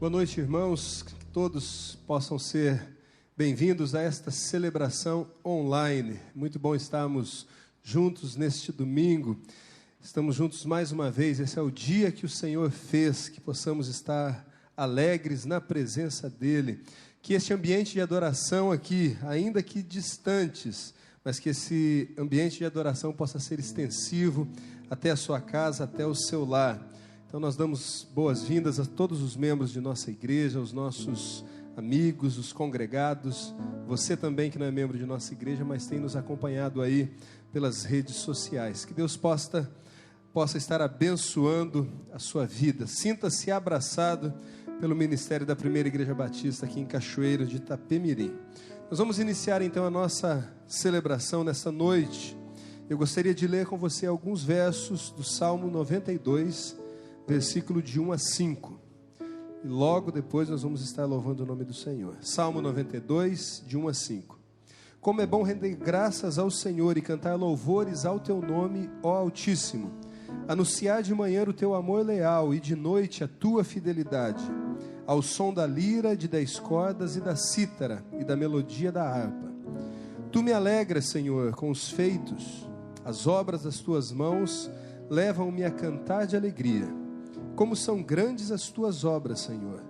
Boa noite, irmãos, que todos possam ser bem-vindos a esta celebração online. Muito bom estarmos juntos neste domingo. Estamos juntos mais uma vez. Esse é o dia que o Senhor fez, que possamos estar alegres na presença dEle. Que este ambiente de adoração aqui, ainda que distantes, mas que esse ambiente de adoração possa ser extensivo até a sua casa, até o seu lar. Então nós damos boas-vindas a todos os membros de nossa igreja, aos nossos amigos, os congregados, você também que não é membro de nossa igreja, mas tem nos acompanhado aí pelas redes sociais. Que Deus possa estar abençoando a sua vida. Sinta-se abraçado pelo ministério da Primeira Igreja Batista aqui em Cachoeiro de Itapemirim. Nós vamos iniciar então a nossa celebração nessa noite. Eu gostaria de ler com você alguns versos do Salmo 92, versículo de 1 a 5. E logo depois nós vamos estar louvando o nome do Senhor. Salmo 92, de 1 a 5. Como é bom render graças ao Senhor e cantar louvores ao teu nome, ó Altíssimo. Anunciar de manhã o teu amor leal e de noite a tua fidelidade. Ao som da lira, de 10 cordas e da cítara e da melodia da harpa. Tu me alegras, Senhor, com os feitos. As obras das tuas mãos levam-me a cantar de alegria. Como são grandes as tuas obras, Senhor.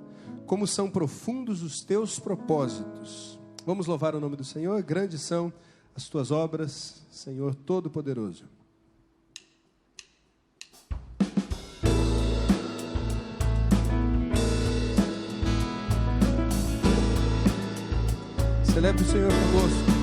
Como são profundos os teus propósitos. Vamos louvar o nome do Senhor. Grandes são as tuas obras, Senhor Todo-Poderoso. Celebre o Senhor conosco.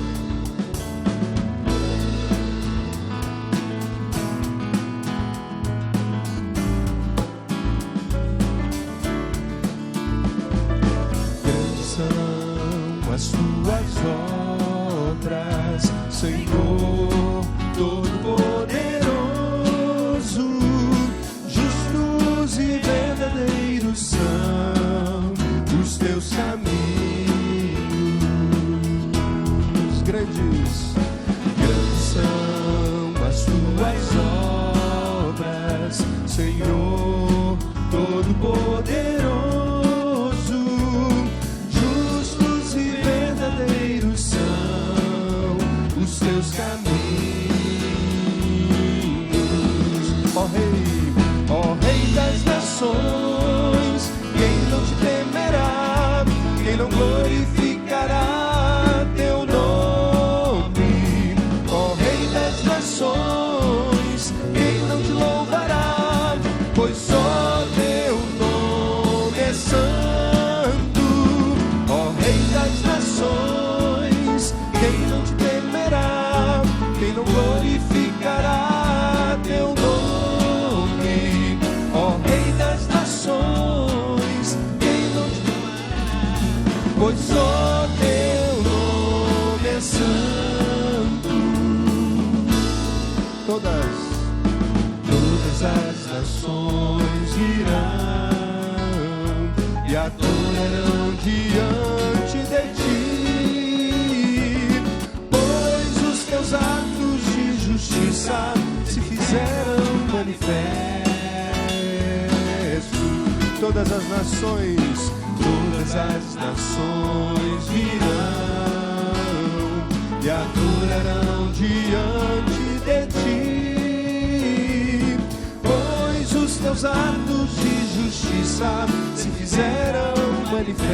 As tuas obras, Senhor Todo-Poderoso, justos e verdadeiros são os teus caminhos. Grandes são as tuas obras, Senhor Todo-Poderoso. Teus caminhos, ó Rei das nações, quem não te temerá, quem não glorificará teu nome, ó Rei das nações, quem não te louvará, pois só teu nome é santo, ó Rei das nações, quem não te temerá, quem não glorificará teu nome, ó Rei das nações, quem não te temerá, pois só teu nome é santo. Todas as nações virão e adorarão diante de ti. Teus atos de justiça se fizeram manifesto. Todas as nações virão e adorarão diante de ti, pois os teus atos de justiça se fizeram manifestos.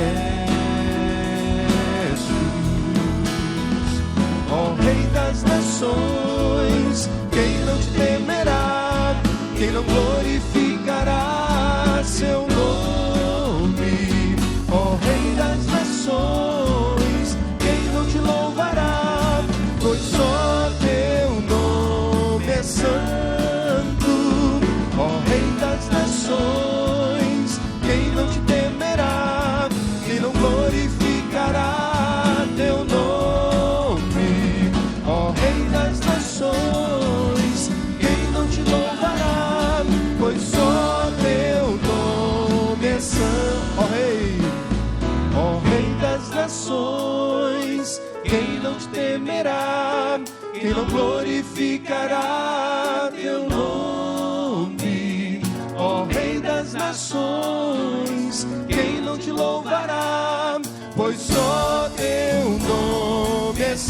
Ó Rei das nações, quem não te temerá, quem não glorificará seu nome, ó Rei das nações, quem não te louvará, pois só teu nome é santo, ó Rei das nações, quem não te temerá, quem não glorificará teu nome. Ó Rei das nações, quem não te louvará, pois só teu nome é santo. Ó Rei das nações, quem não te temerá, quem não glorificará teu nome. Ó Rei das nações, quem não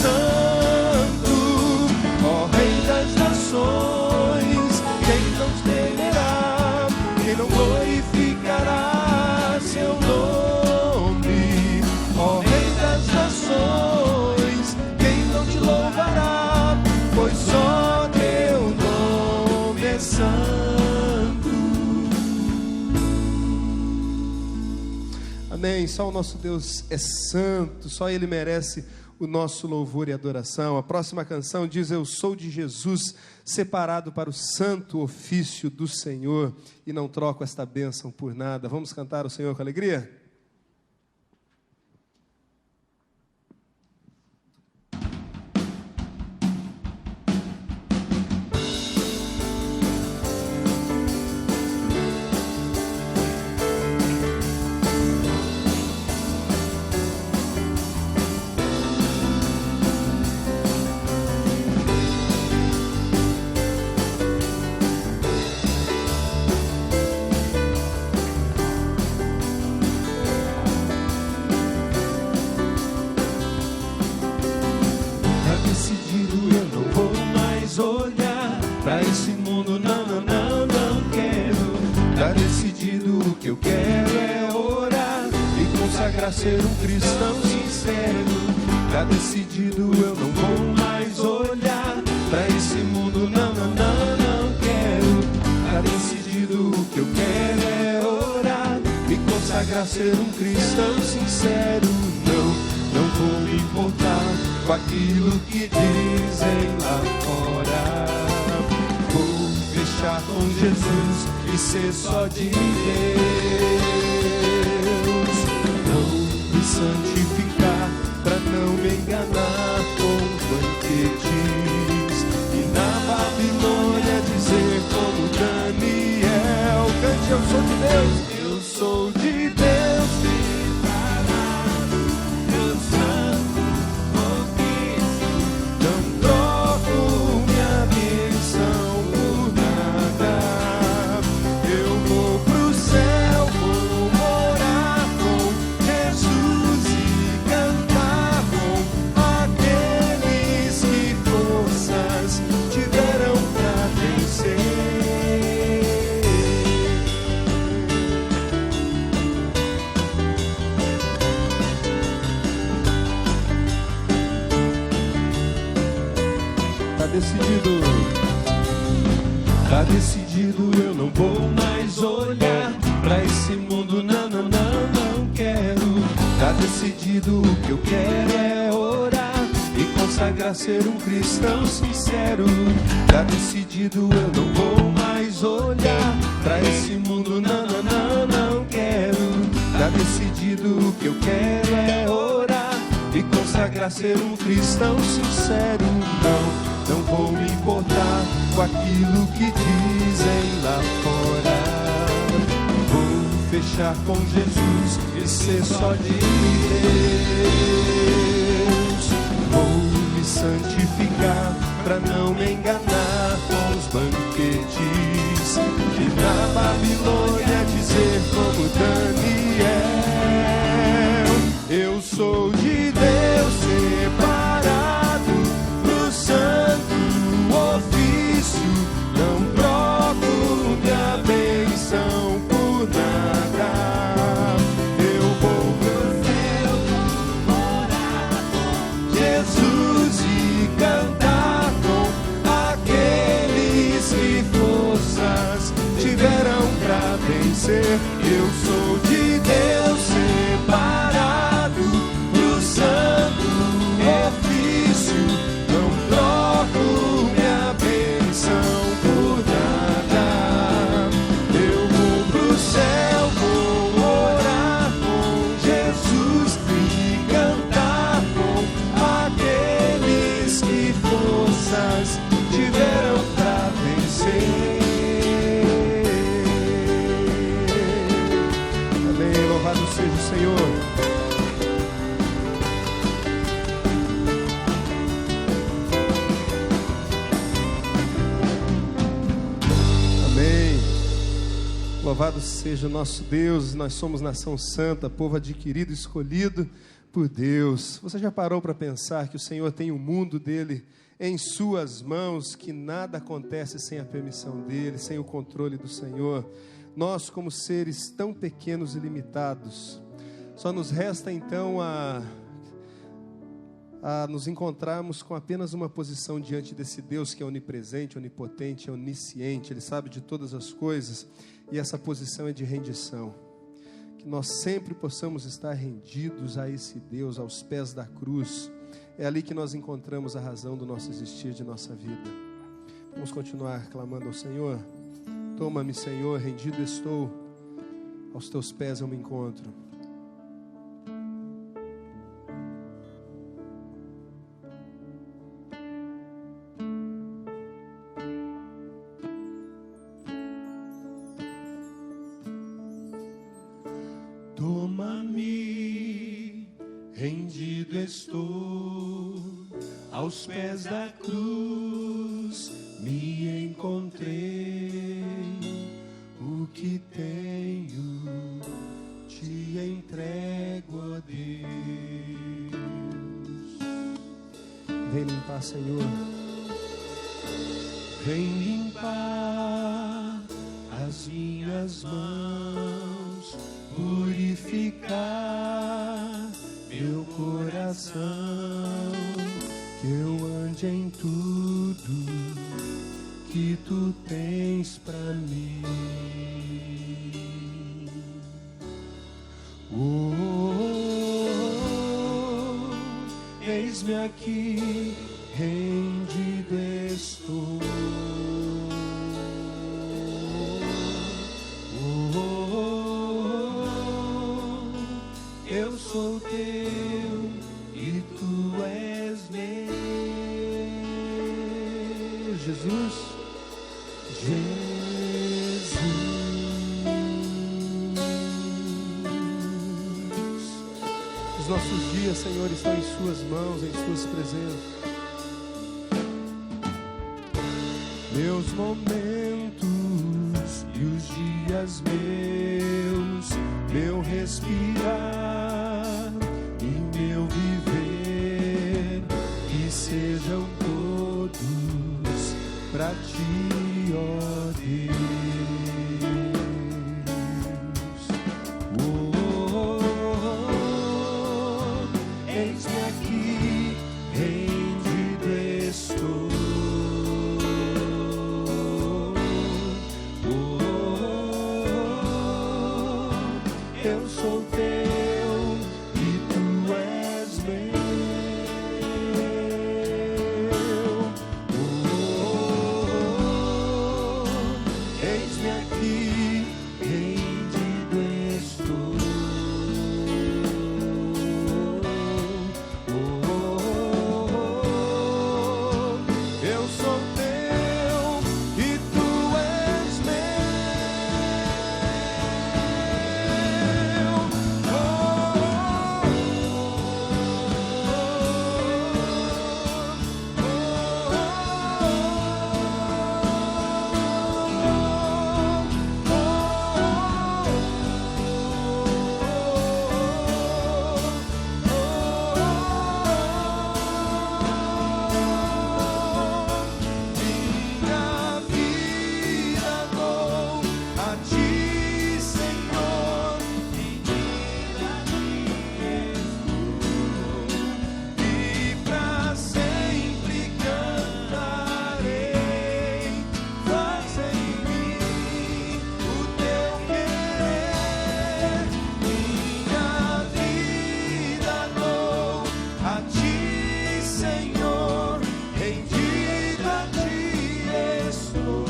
santo, ó Rei das nações. Quem não temerá, quem não glorificará seu nome, ó Rei das nações. Quem não te louvará, pois só teu nome é santo. Amém. Só o nosso Deus é santo, só Ele merece o nosso louvor e adoração. A próxima canção diz: eu sou de Jesus, separado para o santo ofício do Senhor, e não troco esta bênção por nada. Vamos cantar o Senhor com alegria? Pra esse mundo não quero. Tá decidido, o que eu quero é orar e consagrar, ser um cristão sincero. Tá decidido, eu não vou mais olhar pra esse mundo não quero. Tá decidido, o que eu quero é orar e consagrar, ser um cristão sincero. Não vou me importar com aquilo que dizem lá fora. Vou fechar com Jesus e ser só de Deus. Vou me santificar pra não me enganar com banquetes e na Babilônia dizer como Daniel: cante, eu sou de Deus, eu sou de Deus, separado do santo ofício. Não troco minha bênção por nada. Eu vou pro céu, vou morar com Jesus e cantar com aqueles que forças tiveram pra vencer. Tá decidido, eu não vou mais olhar pra esse mundo, não quero. Tá decidido, o que eu quero é orar e consagrar, ser um cristão sincero. Tá decidido, eu não vou mais olhar pra esse mundo, não quero. Tá decidido, o que eu quero é orar e consagrar, ser um cristão sincero. Não vou me importar com aquilo que dizem lá fora. Vou fechar com Jesus e ser só de Deus. Vou me santificar pra não me enganar com os banquetes e na Babilônia dizer como Daniel: eu sou de Deus, separado pro santo ofício. Não troco minha bênção por nada. Eu vou pro céu, morar com Jesus e cantar com aqueles que forças tiveram pra vencer. Eu sou de Deus, separado pro santo ofício. Não troco minha bênção por nada. Eu vou pro céu, vou orar com Jesus e cantar com aqueles que forças tiveram pra vencer. Amém. Louvado seja o Senhor. Amém. Louvado seja o nosso Deus. Nós somos nação santa, povo adquirido, escolhido por Deus. Você já parou para pensar que o Senhor tem o mundo dele em suas mãos, que nada acontece sem a permissão dele, sem o controle do Senhor? Nós, como seres tão pequenos e limitados, só nos resta então a nos encontrarmos com apenas uma posição diante desse Deus que é onipresente, onipotente, onisciente. Ele sabe de todas as coisas, e essa posição é de rendição. Que nós sempre possamos estar rendidos a esse Deus, aos pés da cruz. É ali que nós encontramos a razão do nosso existir, de nossa vida. Vamos continuar clamando ao Senhor. Toma-me, Senhor, rendido estou, aos teus pés eu me encontro. Toma-me, rendido estou, aos pés da cruz me encontrei. O que tenho te entrego, ó Deus. Vem limpar, Senhor. Vem limpar as minhas mãos, purificar meu coração, que eu ande em tudo que tu tens pra mim. Eis-me aqui, rendido estou. Eu sou teu e tu és meu. Jesus, Jesus. Os nossos dias, Senhor, estão em suas mãos, em suas presenças. Meus momentos e os dias meus, meu respirar e meu viver, que sejam todos pra ti, ó Deus. Eis-me aqui, rendido estou. Eu sou teu e tu és meu. Eis-me aqui, rendido estou. Eu sou teu e tu és meu. Minha vida dou a ti, Senhor, e pra sempre cantarei. Faz em mim o teu querer. Minha vida dou a ti, Senhor, rendido a ti estou,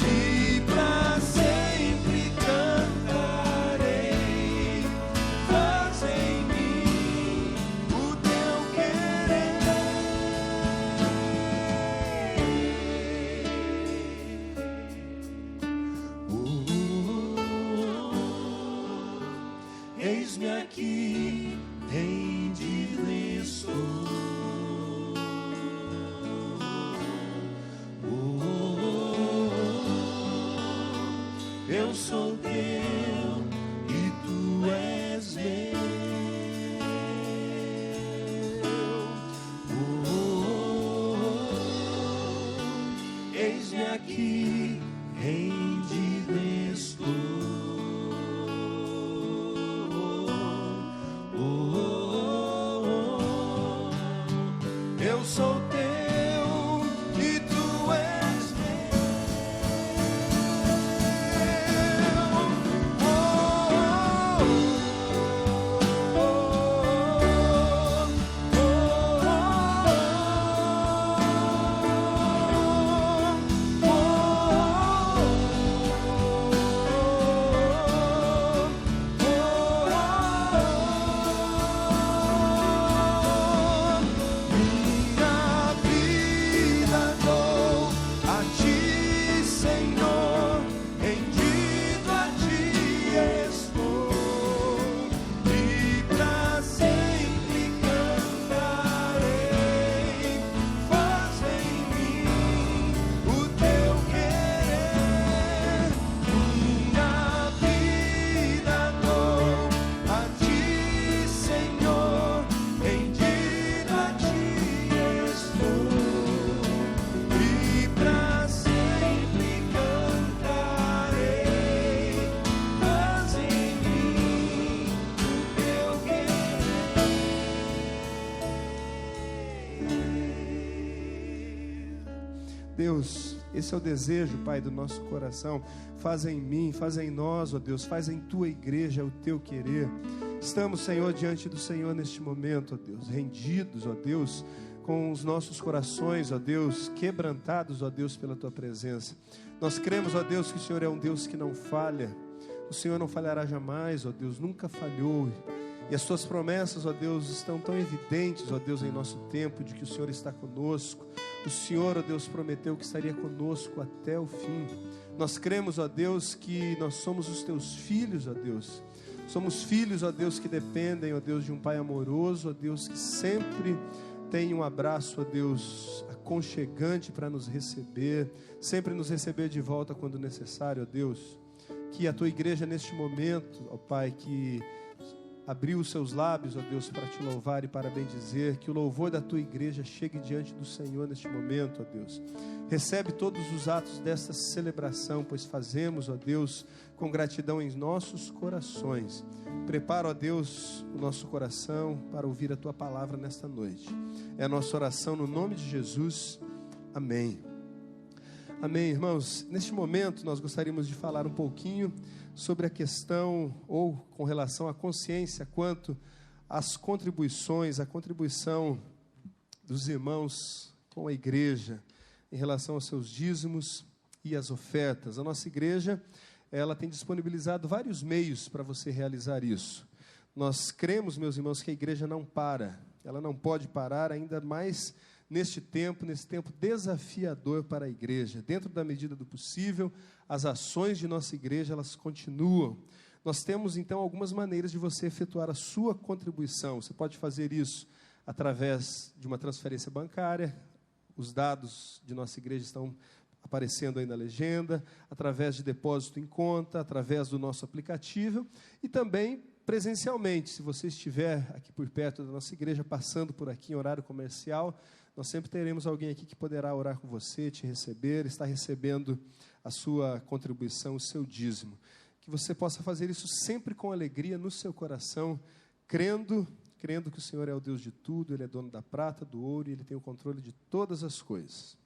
e pra sempre cantarei. Faz em mim o teu querer. Eis-me aqui, rendido estou. Eu sou teu e tu és meu. aqui, rendido estou. Eu sou teu e tu és meu. Deus, esse é o desejo, Pai, do nosso coração. Faz em mim, faz em nós, ó Deus, faz em tua igreja o teu querer. Estamos, Senhor, diante do Senhor neste momento, ó Deus, rendidos, ó Deus, com os nossos corações, ó Deus, quebrantados, ó Deus, pela tua presença. Nós cremos, ó Deus, que o Senhor é um Deus que não falha. O Senhor não falhará jamais, ó Deus, nunca falhou. E as tuas promessas, ó Deus, estão tão evidentes, ó Deus, em nosso tempo, de que o Senhor está conosco. O Senhor, ó Deus, prometeu que estaria conosco até o fim. Nós cremos, ó Deus, que nós somos os teus filhos, ó Deus. Somos filhos, ó Deus, que dependem, ó Deus, de um Pai amoroso, ó Deus, que sempre tem um abraço, ó Deus, aconchegante para nos receber, sempre nos receber de volta quando necessário, ó Deus. Que a tua igreja neste momento, ó Pai, que abriu os seus lábios, ó Deus, para te louvar e para bendizer, que o louvor da tua igreja chegue diante do Senhor neste momento, ó Deus. Recebe todos os atos desta celebração, pois fazemos, ó Deus, com gratidão em nossos corações. Prepara, ó Deus, o nosso coração para ouvir a tua palavra nesta noite. É a nossa oração no nome de Jesus. Amém. Amém, irmãos. Neste momento nós gostaríamos de falar um pouquinho sobre a questão, ou com relação à consciência, quanto às contribuições, a contribuição dos irmãos com a igreja, em relação aos seus dízimos e as ofertas. A nossa igreja, ela tem disponibilizado vários meios para você realizar isso. Nós cremos, meus irmãos, que a igreja não para, ela não pode parar, ainda mais nesse tempo desafiador para a igreja. Dentro da medida do possível, as ações de nossa igreja, elas continuam. Nós temos, então, algumas maneiras de você efetuar a sua contribuição. Você pode fazer isso através de uma transferência bancária. Os dados de nossa igreja estão aparecendo aí na legenda, através de depósito em conta, através do nosso aplicativo e também presencialmente. Se você estiver aqui por perto da nossa igreja, passando por aqui em horário comercial, nós sempre teremos alguém aqui que poderá orar com você, te receber, estar recebendo a sua contribuição, o seu dízimo. Que você possa fazer isso sempre com alegria no seu coração, crendo que o Senhor é o Deus de tudo, Ele é dono da prata, do ouro, e Ele tem o controle de todas as coisas.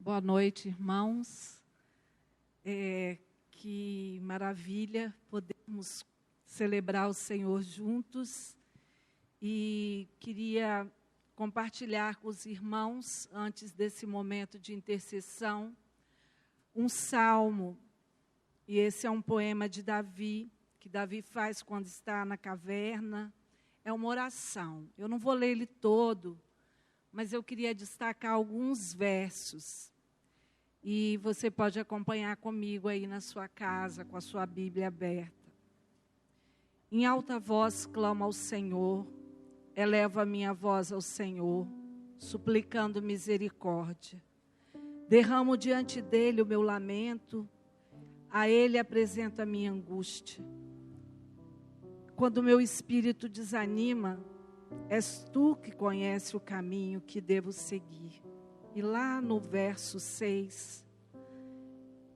Boa noite, irmãos. Que maravilha podermos celebrar o Senhor juntos. E queria compartilhar com os irmãos, antes desse momento de intercessão, um salmo. E esse é um poema de Davi, que Davi faz quando está na caverna. É uma oração. Eu não vou ler ele todo, mas eu queria destacar alguns versos. E você pode acompanhar comigo aí na sua casa, com a sua Bíblia aberta. Em alta voz clamo ao Senhor, elevo a minha voz ao Senhor, suplicando misericórdia. Derramo diante dele o meu lamento A Ele apresento a minha angústia. Quando o meu espírito desanima, és tu que conhece o caminho que devo seguir. E lá no verso 6,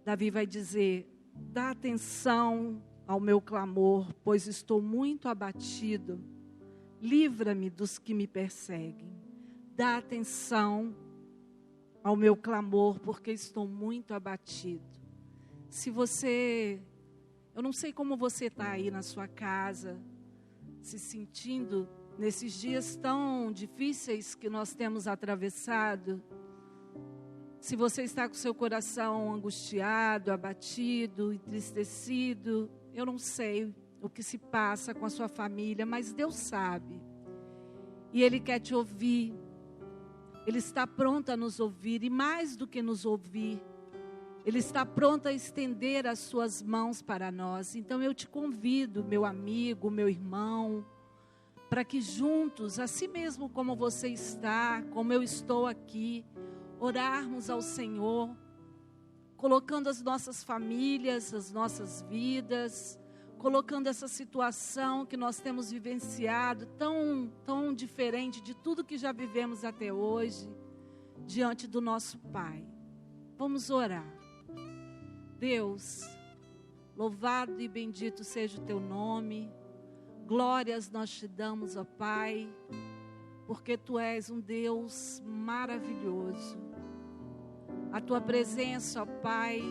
Davi vai dizer: dá atenção ao meu clamor, pois estou muito abatido. Livra-me dos que me perseguem. Dá atenção ao meu clamor, porque estou muito abatido. Se você, eu não sei como você está aí na sua casa, se sentindo nesses dias tão difíceis que nós temos atravessado. Se você está com seu coração angustiado, abatido, entristecido, eu não sei o que se passa com a sua família, mas Deus sabe. E Ele quer te ouvir. Ele está pronto a nos ouvir, e mais do que nos ouvir, Ele está pronto a estender as suas mãos para nós. Então eu te convido, meu amigo, meu irmão, para que juntos, assim mesmo como você está, como eu estou aqui, orarmos ao Senhor, colocando as nossas famílias, as nossas vidas, colocando essa situação que nós temos vivenciado, tão diferente de tudo que já vivemos até hoje, diante do nosso Pai. Vamos orar. Deus, louvado e bendito seja o teu nome. Glórias nós te damos, ó Pai, porque tu és um Deus maravilhoso. A tua presença, ó Pai,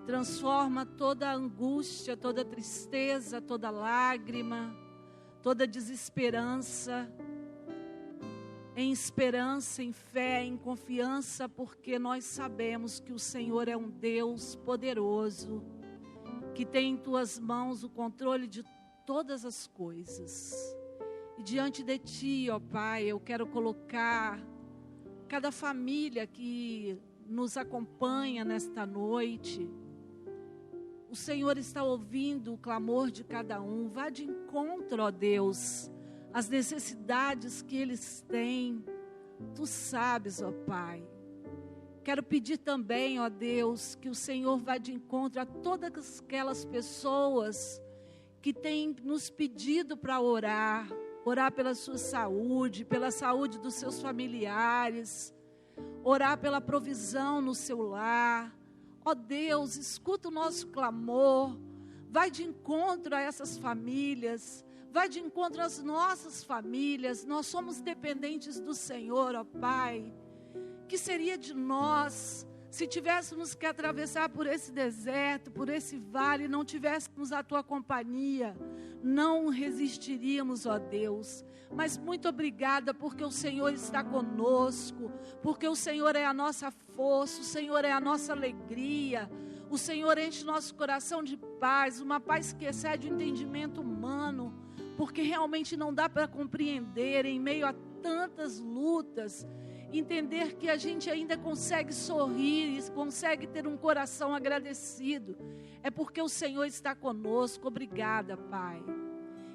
transforma toda angústia, toda tristeza, toda lágrima, toda desesperança, em esperança, em fé, em confiança, porque nós sabemos que o Senhor é um Deus poderoso, que tem em tuas mãos o controle de todas as coisas. E diante de ti, ó Pai, eu quero colocar cada família que nos acompanha nesta noite. O Senhor está ouvindo o clamor de cada um. Vá de encontro, ó Deus, às necessidades que eles têm. Tu sabes, ó Pai. Quero pedir também, ó Deus, que o Senhor vá de encontro a todas aquelas pessoas que têm nos pedido para orar pela sua saúde, pela saúde dos seus familiares, orar pela provisão no seu lar. Ó Deus, escuta o nosso clamor, vai de encontro a essas famílias, vai de encontro às nossas famílias. Nós somos dependentes do Senhor, ó Pai. Que seria de nós se tivéssemos que atravessar por esse deserto, por esse vale, não tivéssemos a tua companhia? Não resistiríamos, ó Deus. Mas muito obrigada, porque o Senhor está conosco, porque o Senhor é a nossa força, o Senhor é a nossa alegria, o Senhor enche nosso coração de paz, uma paz que excede o entendimento humano, porque realmente não dá para compreender em meio a tantas lutas, entender que a gente ainda consegue sorrir e consegue ter um coração agradecido, é porque o Senhor está conosco. Obrigada, Pai.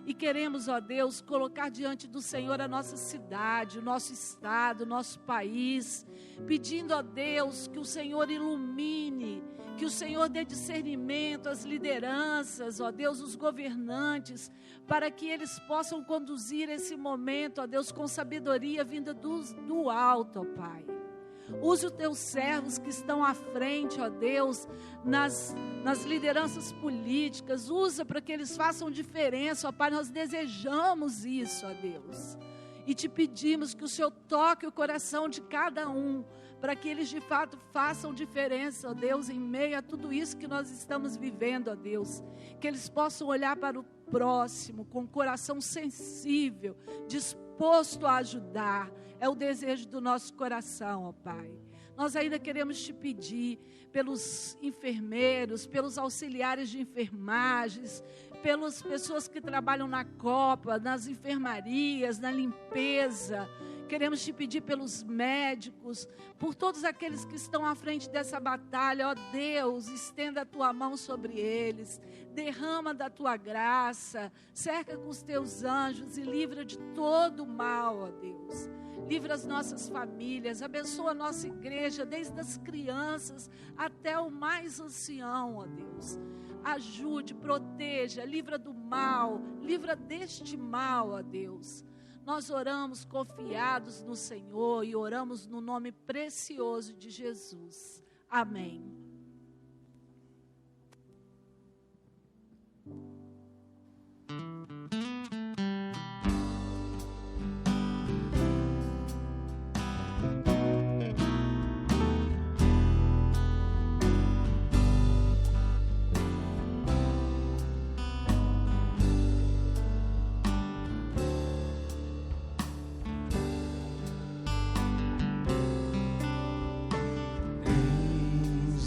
E queremos, ó Deus, colocar diante do Senhor a nossa cidade, o nosso estado, o nosso país, pedindo, ó Deus, que o Senhor ilumine, que o Senhor dê discernimento às lideranças, ó Deus, os governantes, para que eles possam conduzir esse momento, ó Deus, com sabedoria vinda do alto, ó Pai. Use os teus servos que estão à frente, ó Deus, nas lideranças políticas. Usa para que eles façam diferença, ó Pai. Nós desejamos isso, ó Deus. E te pedimos que o Senhor toque o coração de cada um, para que eles de fato façam diferença, ó Deus, em meio a tudo isso que nós estamos vivendo, ó Deus. Que eles possam olhar para o próximo com o coração sensível, disposto a ajudar. É o desejo do nosso coração, ó Pai. Nós ainda queremos te pedir pelos enfermeiros, pelos auxiliares de enfermagens, pelas pessoas que trabalham na copa, nas enfermarias, na limpeza. Queremos te pedir pelos médicos, por todos aqueles que estão à frente dessa batalha. Ó Deus, estenda a tua mão sobre eles, derrama da tua graça, cerca com os teus anjos e livra de todo o mal, ó Deus. livra as nossas famílias, abençoa a nossa igreja, desde as crianças até o mais ancião, ó Deus. Ajude, proteja, livra do mal, livra deste mal, ó Deus. Nós oramos confiados no Senhor e oramos no nome precioso de Jesus. Amém.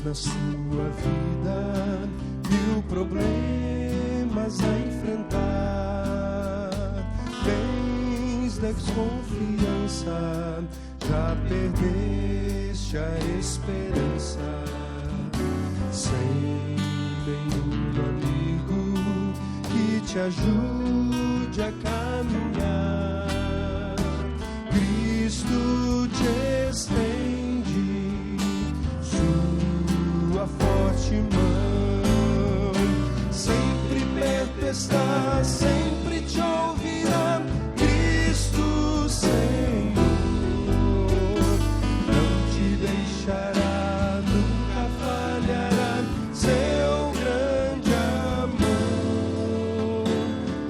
Na sua vida, 1000 problemas a enfrentar. Tens desconfiança, já perdeste a esperança. Sem nenhum amigo que te ajude a caminhar, Cristo te estende sua forte mão, sempre perto está, sempre te ouvirá, Cristo Senhor, não te deixará, nunca falhará, seu grande amor.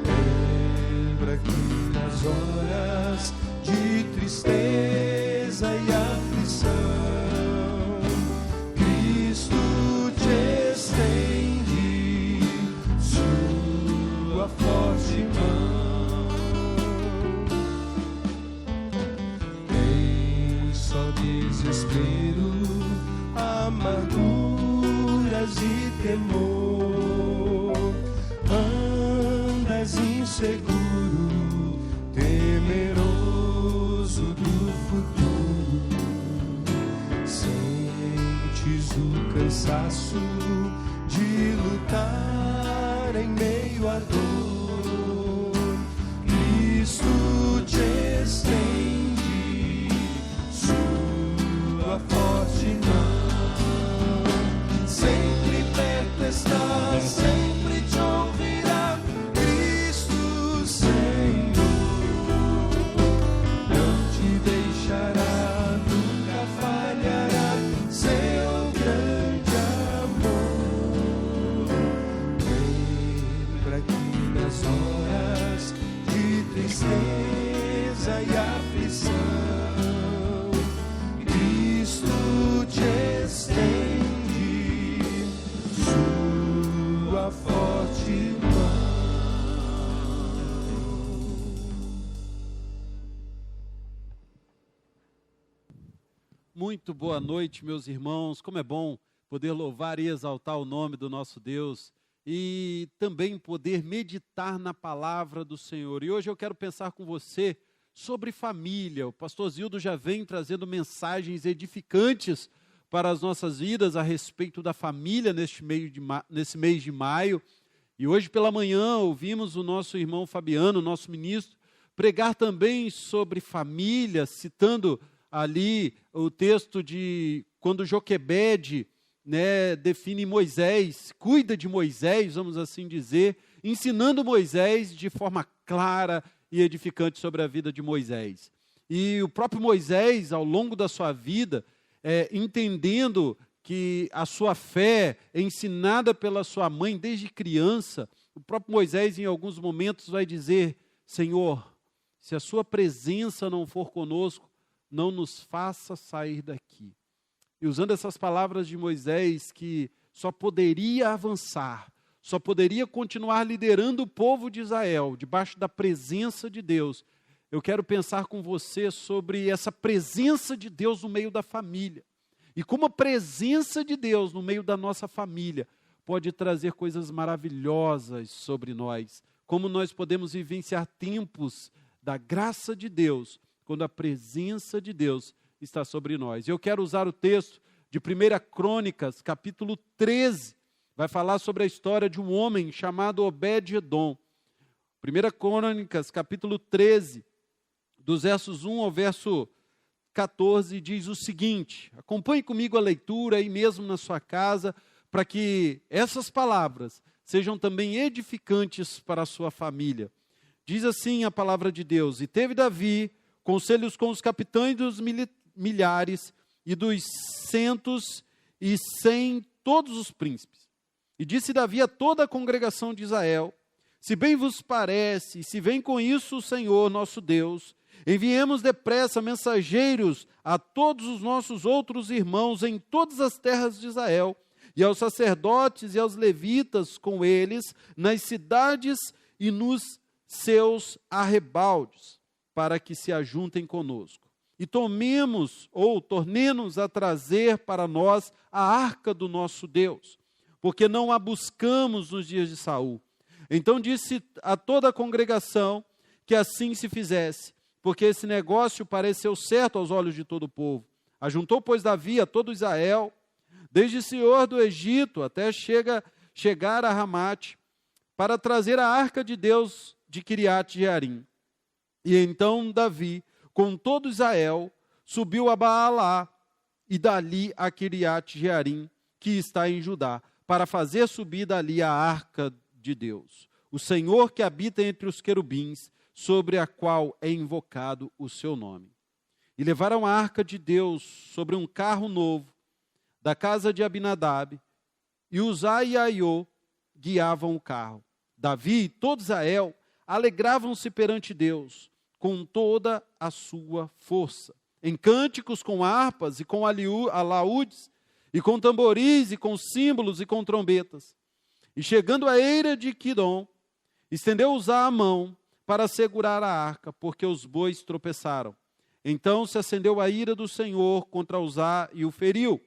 Lembra que nas horas de tristeza e aflição, forte mão, em só desespero, amarguras e temor, andas inseguro, temeroso do futuro, sentes o cansaço de lutar em meio à dor. Cristo te estende sua forte mão, sempre perto está, sempre te ouvirá, Cristo Senhor, não te deixará, nunca falhará, seu grande amor. Lembra que nas horas de tristeza e aflição, Cristo te estende sua forte mão. Muito boa noite, meus irmãos. Como é bom poder louvar e exaltar o nome do nosso Deus e também poder meditar na palavra do Senhor. E hoje eu quero pensar com você sobre família. O pastor Zildo já vem trazendo mensagens edificantes para as nossas vidas a respeito da família nesse mês de maio. E hoje pela manhã ouvimos o nosso irmão Fabiano, nosso ministro, pregar também sobre família, citando ali o texto de quando Joquebede, define Moisés, cuida de Moisés, vamos assim dizer, ensinando Moisés de forma clara e edificante sobre a vida de Moisés. E o próprio Moisés, ao longo da sua vida, entendendo que a sua fé é ensinada pela sua mãe desde criança, o próprio Moisés em alguns momentos vai dizer: Senhor, se a sua presença não for conosco, não nos faça sair daqui. E usando essas palavras de Moisés, que só poderia avançar, só poderia continuar liderando o povo de Israel, debaixo da presença de Deus, eu quero pensar com você sobre essa presença de Deus no meio da família. E como a presença de Deus no meio da nossa família pode trazer coisas maravilhosas sobre nós. Como nós podemos vivenciar tempos da graça de Deus, quando a presença de Deus está sobre nós. Eu quero usar o texto de 1 Crônicas, capítulo 13, vai falar sobre a história de um homem chamado Obed-Edom. 1 Crônicas, capítulo 13, dos versos 1 ao verso 14, diz o seguinte: acompanhe comigo a leitura aí mesmo na sua casa, para que essas palavras sejam também edificantes para a sua família. Diz assim a palavra de Deus: e teve Davi conselhos com os capitães dos milhares e dos 100, todos os príncipes. E disse Davi a toda a congregação de Israel: se bem vos parece, e se vem com isso o Senhor nosso Deus, enviemos depressa mensageiros a todos os nossos outros irmãos em todas as terras de Israel, e aos sacerdotes e aos levitas com eles, nas cidades e nos seus arrebaldes, para que se ajuntem conosco. E tornemos a trazer para nós a arca do nosso Deus, porque não a buscamos nos dias de Saul. Então disse a toda a congregação que assim se fizesse, porque esse negócio pareceu certo aos olhos de todo o povo. Ajuntou, pois, Davi a todo Israel, desde Senhor do Egito até chegar a Ramate, para trazer a arca de Deus de Quiriate-Jearim. E então Davi, com todo Israel, subiu a Baalá, e dali a Quiriate-Jearim, que está em Judá, para fazer subir dali a arca de Deus, o Senhor que habita entre os querubins, sobre a qual é invocado o seu nome. E levaram a arca de Deus sobre um carro novo, da casa de Abinadab, e Uzá e Aiô guiavam o carro. Davi e todo Israel alegravam-se perante Deus com toda a sua força, em cânticos com harpas e com alaúdes, e com tamboris e com símbolos e com trombetas. E chegando à eira de Quidom, estendeu Uzá a mão para segurar a arca, porque os bois tropeçaram. Então se acendeu a ira do Senhor contra Uzá e o feriu,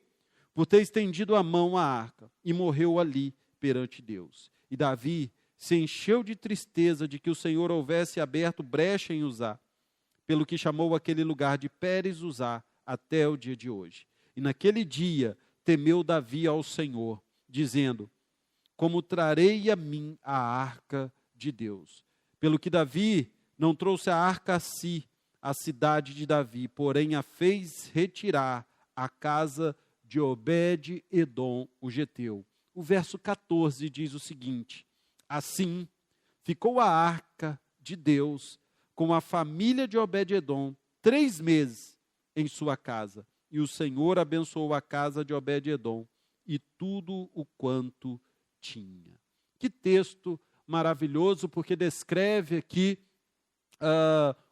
por ter estendido a mão à arca, e morreu ali perante Deus. E Davi se encheu de tristeza de que o Senhor houvesse aberto brecha em Uzá, pelo que chamou aquele lugar de Pérez Uzá até o dia de hoje. E naquele dia temeu Davi ao Senhor, dizendo: como trarei a mim a arca de Deus? Pelo que Davi não trouxe a arca a si, a cidade de Davi, porém a fez retirar à casa de Obed-edom, o geteu. O verso 14 diz o seguinte: assim ficou a arca de Deus com a família de Obed-edom 3 meses em sua casa, e o Senhor abençoou a casa de Obed-edom e tudo o quanto tinha. Que texto maravilhoso, porque descreve aqui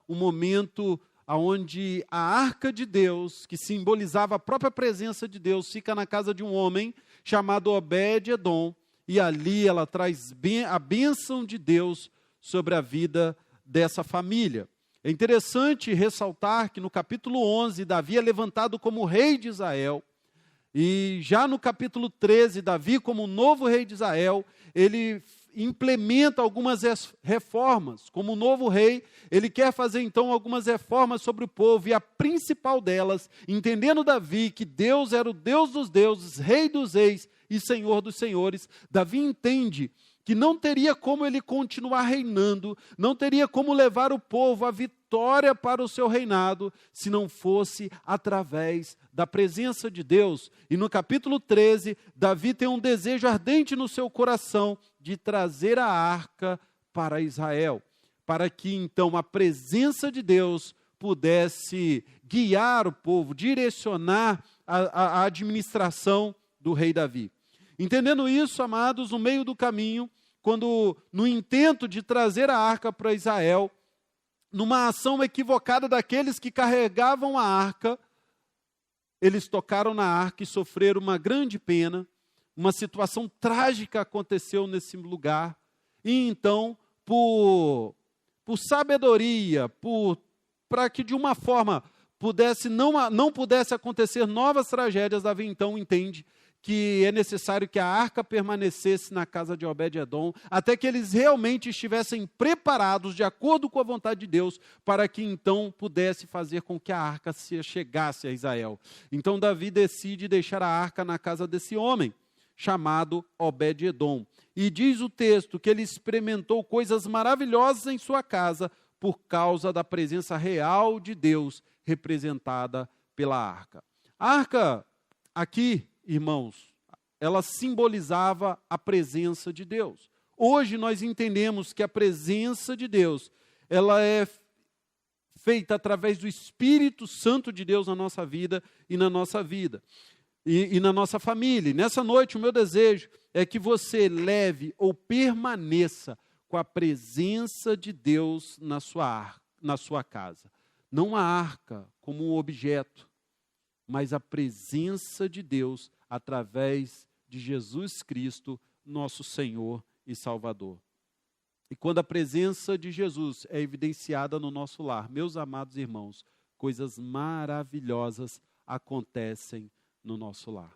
um momento onde a arca de Deus, que simbolizava a própria presença de Deus, fica na casa de um homem chamado Obed-edom, e ali ela traz a bênção de Deus sobre a vida dessa família. É interessante ressaltar que no capítulo 11, Davi é levantado como rei de Israel, e já no capítulo 13, Davi, como novo rei de Israel, ele implementa algumas reformas. Como novo rei, ele quer fazer então algumas reformas sobre o povo, e a principal delas, entendendo Davi que Deus era o Deus dos deuses, rei dos reis e senhor dos senhores, Davi entende que não teria como ele continuar reinando, não teria como levar o povo à vitória para o seu reinado, se não fosse através da presença de Deus. E no capítulo 13, Davi tem um desejo ardente no seu coração de trazer a arca para Israel, para que então a presença de Deus pudesse guiar o povo, direcionar a administração do rei Davi. Entendendo isso, amados, no meio do caminho, quando no intento de trazer a arca para Israel, numa ação equivocada daqueles que carregavam a arca, eles tocaram na arca e sofreram uma grande pena, uma situação trágica aconteceu nesse lugar, e então, por sabedoria, para que de uma forma não pudesse acontecer novas tragédias, Davi então entende que é necessário que a arca permanecesse na casa de Obed-edom, até que eles realmente estivessem preparados, de acordo com a vontade de Deus, para que então pudesse fazer com que a arca chegasse a Israel. Então Davi decide deixar a arca na casa desse homem, chamado Obed-edom. E diz o texto que ele experimentou coisas maravilhosas em sua casa, por causa da presença real de Deus representada pela arca. A arca, aqui, irmãos, ela simbolizava a presença de Deus. Hoje nós entendemos que a presença de Deus, ela é feita através do Espírito Santo de Deus na nossa vida e na nossa vida. E na nossa família. E nessa noite, o meu desejo é que você leve ou permaneça com a presença de Deus na sua casa. Não a arca como um objeto, mas a presença de Deus através de Jesus Cristo, nosso Senhor e Salvador. E quando a presença de Jesus é evidenciada no nosso lar, meus amados irmãos, coisas maravilhosas acontecem no nosso lar.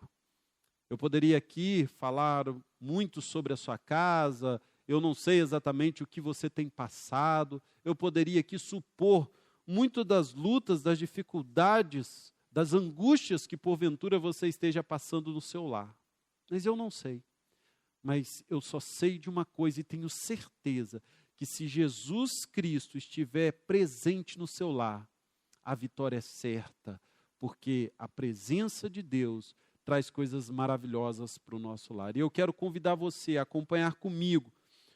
Eu poderia aqui falar muito sobre a sua casa, eu não sei exatamente o que você tem passado, eu poderia aqui supor muito das lutas, das dificuldades, das angústias que porventura você esteja passando no seu lar. Mas eu não sei. Mas eu só sei de uma coisa e tenho certeza que se Jesus Cristo estiver presente no seu lar, a vitória é certa, porque a presença de Deus traz coisas maravilhosas para o nosso lar. E eu quero convidar você a acompanhar comigo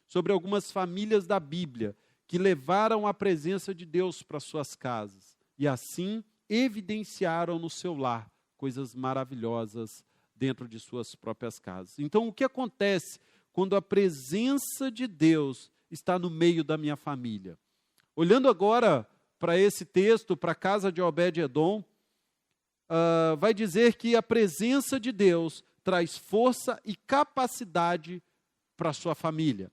sobre algumas famílias da Bíblia que levaram a presença de Deus para suas casas e assim evidenciaram no seu lar coisas maravilhosas dentro de suas próprias casas. Então, o que acontece quando a presença de Deus está no meio da minha família? Olhando agora para esse texto, para a casa de Obed-Edom, vai dizer que a presença de Deus traz força e capacidade para a sua família.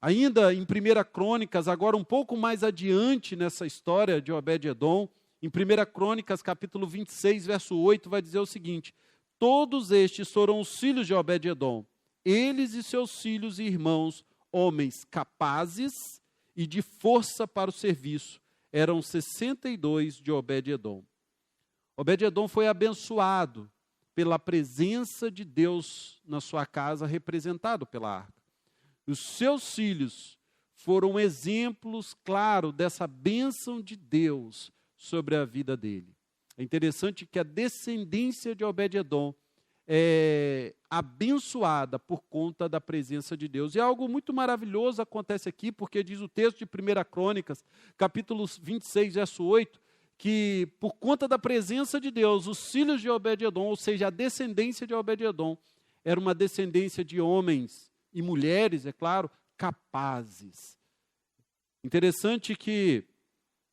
Ainda em 1 Crônicas, agora um pouco mais adiante nessa história de Obed-Edom, em 1 Crônicas, capítulo 26, verso 8, vai dizer o seguinte: todos estes foram os filhos de Obed-Edom, eles e seus filhos e irmãos, homens capazes e de força para o serviço, eram 62 de Obed-Edom. Obed-Edom foi abençoado pela presença de Deus na sua casa, representado pela arca. Os seus filhos foram exemplos claros dessa bênção de Deus sobre a vida dele. É interessante que a descendência de Obed-Edom é abençoada por conta da presença de Deus. E algo muito maravilhoso acontece aqui, porque diz o texto de 1 Crônicas, capítulo 26, verso 8, que por conta da presença de Deus, os filhos de Obed-Edom, ou seja, a descendência de Obed-Edom, era uma descendência de homens e mulheres, é claro, capazes. Interessante que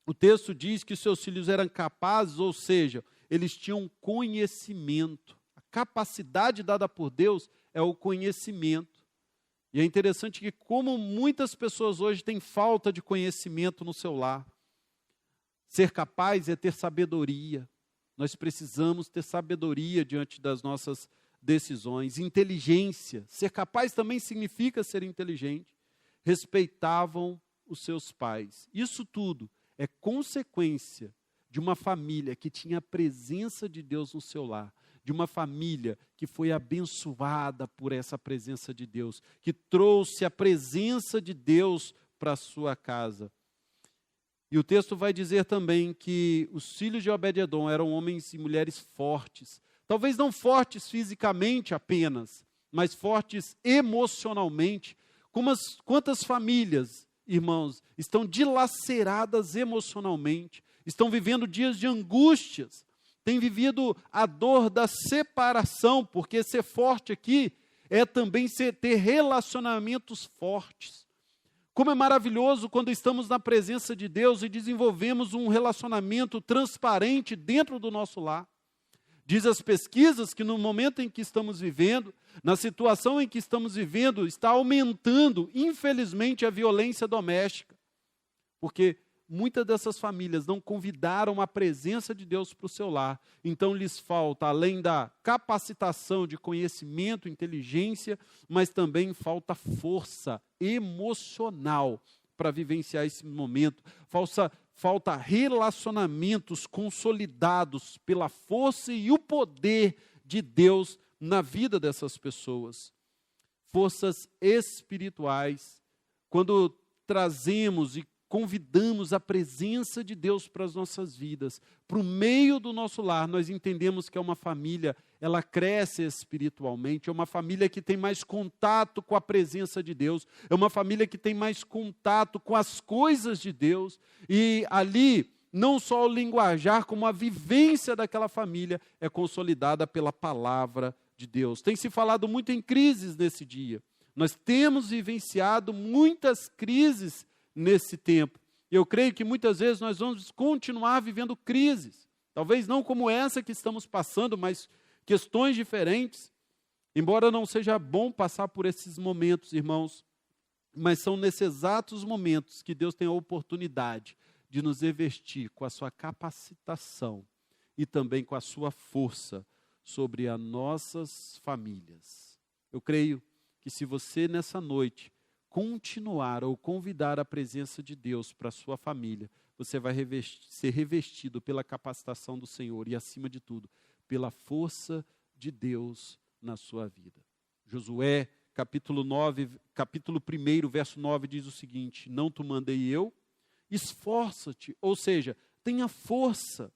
o texto diz que seus filhos eram capazes, ou seja, eles tinham conhecimento. A capacidade dada por Deus é o conhecimento. E é interessante que como muitas pessoas hoje têm falta de conhecimento no seu lar. Ser capaz é ter sabedoria. Nós precisamos ter sabedoria diante das nossas decisões. Inteligência. Ser capaz também significa ser inteligente. Respeitavam os seus pais. Isso tudo é consequência de uma família que tinha a presença de Deus no seu lar. De uma família que foi abençoada por essa presença de Deus. Que trouxe a presença de Deus para a sua casa. E o texto vai dizer também que os filhos de Obed-Edom eram homens e mulheres fortes. Talvez não fortes fisicamente apenas, mas fortes emocionalmente. Quantas famílias, irmãos, estão dilaceradas emocionalmente, estão vivendo dias de angústias, têm vivido a dor da separação, porque ser forte aqui é também ter relacionamentos fortes. Como é maravilhoso quando estamos na presença de Deus e desenvolvemos um relacionamento transparente dentro do nosso lar. Diz as pesquisas que no momento em que estamos vivendo, na situação em que estamos vivendo, está aumentando, infelizmente, a violência doméstica. Porque muitas dessas famílias não convidaram a presença de Deus para o seu lar. Então lhes falta, além da capacitação de conhecimento, inteligência, mas também falta força emocional para vivenciar esse momento. Falta relacionamentos consolidados pela força e o poder de Deus na vida dessas pessoas. Forças espirituais. Quando trazemos e convidamos a presença de Deus para as nossas vidas, para o meio do nosso lar, nós entendemos que é uma família, ela cresce espiritualmente, é uma família que tem mais contato com a presença de Deus, é uma família que tem mais contato com as coisas de Deus, e ali, não só o linguajar, como a vivência daquela família é consolidada pela palavra de Deus. Tem se falado muito em crises nesse dia, nós temos vivenciado muitas crises nesse tempo. Eu creio que muitas vezes nós vamos continuar vivendo crises, talvez não como essa que estamos passando, mas questões diferentes, embora não seja bom passar por esses momentos, irmãos, mas são nesses exatos momentos que Deus tem a oportunidade de nos revestir com a sua capacitação e também com a sua força sobre as nossas famílias. Eu creio que se você nessa noite continuar ou convidar a presença de Deus para a sua família, você vai ser revestido pela capacitação do Senhor e, acima de tudo, pela força de Deus na sua vida. Josué, capítulo 1, verso 9, diz o seguinte: não te mandei eu? Esforça-te, ou seja, tenha força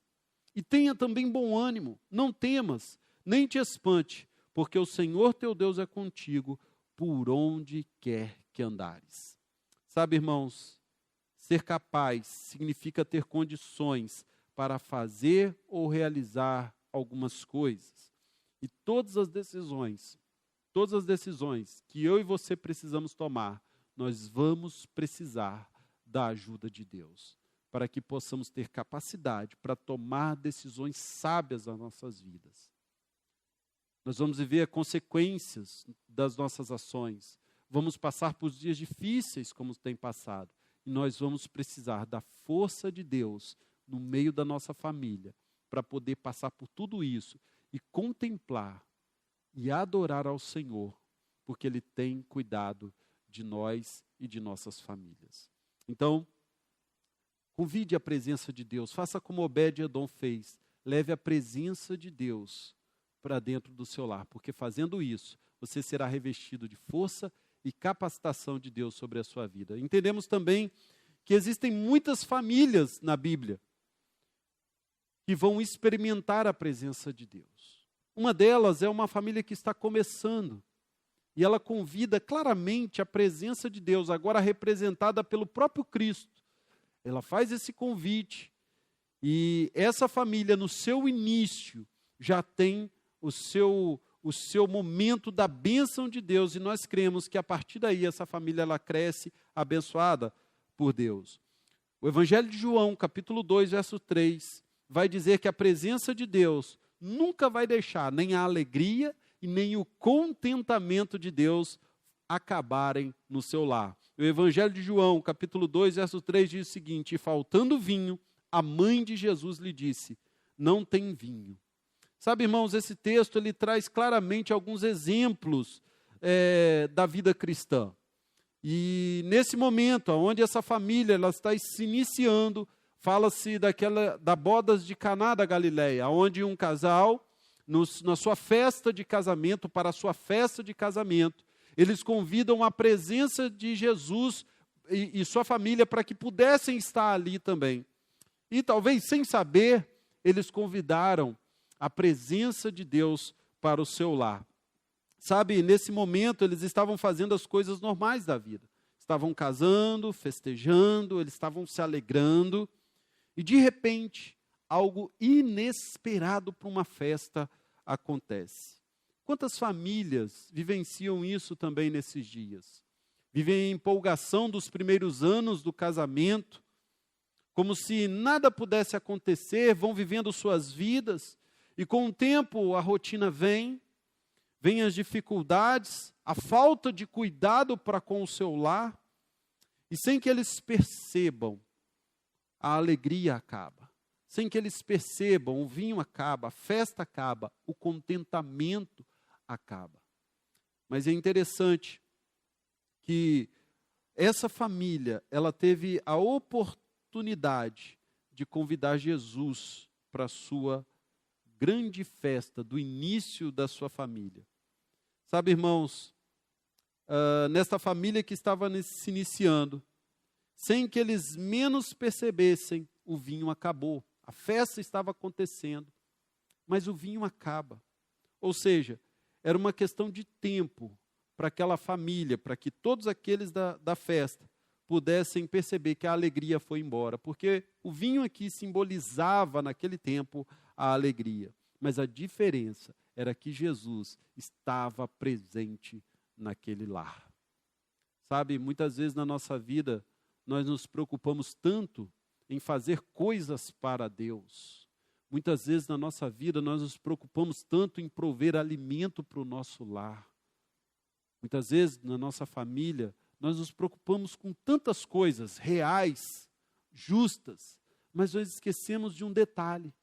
e tenha também bom ânimo, não temas, nem te espante, porque o Senhor teu Deus é contigo por onde quer que andares. Sabe, irmãos, ser capaz significa ter condições para fazer ou realizar algumas coisas. E todas as decisões que eu e você precisamos tomar, nós vamos precisar da ajuda de Deus, para que possamos ter capacidade para tomar decisões sábias nas nossas vidas. Nós vamos viver as consequências das nossas ações, vamos passar por dias difíceis como tem passado, e nós vamos precisar da força de Deus no meio da nossa família, para poder passar por tudo isso e contemplar e adorar ao Senhor, porque Ele tem cuidado de nós e de nossas famílias. Então, convide a presença de Deus, faça como Obed-Edom fez, leve a presença de Deus para dentro do seu lar, porque fazendo isso, você será revestido de força e capacitação de Deus sobre a sua vida. Entendemos também que existem muitas famílias na Bíblia que vão experimentar a presença de Deus. Uma delas é uma família que está começando, e ela convida claramente a presença de Deus, agora representada pelo próprio Cristo. Ela faz esse convite, e essa família, no seu início, já tem o seu momento da bênção de Deus, e nós cremos que a partir daí essa família ela cresce abençoada por Deus. O Evangelho de João, capítulo 2, verso 3, vai dizer que a presença de Deus nunca vai deixar nem a alegria e nem o contentamento de Deus acabarem no seu lar. O Evangelho de João, capítulo 2, verso 3, diz o seguinte: e faltando vinho, a mãe de Jesus lhe disse, não tem vinho. Sabe, irmãos, esse texto ele traz claramente alguns exemplos da vida cristã. E nesse momento, onde essa família ela está se iniciando, fala-se da bodas de Caná da Galileia, onde um casal, na sua festa de casamento, para a sua festa de casamento, eles convidam a presença de Jesus e sua família para que pudessem estar ali também. E talvez sem saber, eles convidaram a presença de Deus para o seu lar. Sabe, nesse momento eles estavam fazendo as coisas normais da vida. Estavam casando, festejando, eles estavam se alegrando. E de repente, algo inesperado para uma festa acontece. Quantas famílias vivenciam isso também nesses dias? Vivem a empolgação dos primeiros anos do casamento, como se nada pudesse acontecer, vão vivendo suas vidas, e com o tempo a rotina vem as dificuldades, a falta de cuidado para com o seu lar, e sem que eles percebam, a alegria acaba. Sem que eles percebam, o vinho acaba, a festa acaba, o contentamento acaba. Mas é interessante que essa família, ela teve a oportunidade de convidar Jesus para a sua grande festa do início da sua família. Sabe, irmãos, nesta família que estava se iniciando, sem que eles menos percebessem, o vinho acabou. A festa estava acontecendo, mas o vinho acaba. Ou seja, era uma questão de tempo para aquela família, para que todos aqueles da festa pudessem perceber que a alegria foi embora, porque o vinho aqui simbolizava naquele tempo a alegria, mas a diferença era que Jesus estava presente naquele lar. Sabe, muitas vezes na nossa vida nós nos preocupamos tanto em fazer coisas para Deus. Muitas vezes na nossa vida nós nos preocupamos tanto em prover alimento para o nosso lar. Muitas vezes na nossa família nós nos preocupamos com tantas coisas reais, justas, mas nós esquecemos de um detalhe,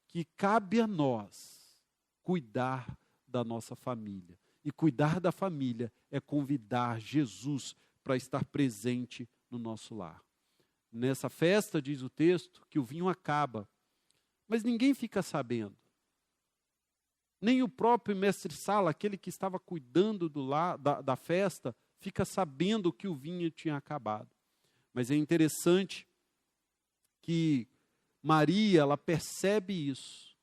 que cabe a nós cuidar da nossa família. E cuidar da família é convidar Jesus para estar presente no nosso lar. Nessa festa, diz o texto, que o vinho acaba, mas ninguém fica sabendo. Nem o próprio mestre-sala, aquele que estava cuidando da festa, fica sabendo que o vinho tinha acabado. Mas é interessante que Maria, ela percebe isso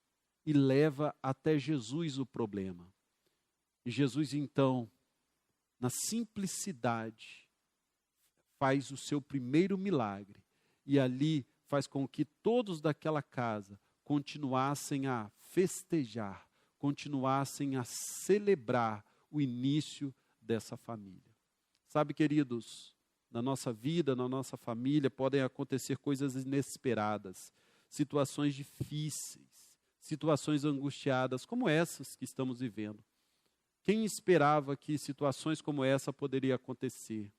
e leva até Jesus o problema. E Jesus, então, na simplicidade, faz o seu primeiro milagre. E ali faz com que todos daquela casa continuassem a festejar, continuassem a celebrar o início dessa família. Sabe, queridos, na nossa vida, na nossa família, podem acontecer coisas inesperadas, situações difíceis, situações angustiadas, como essas que estamos vivendo. Quem esperava que situações como essa poderiam acontecer?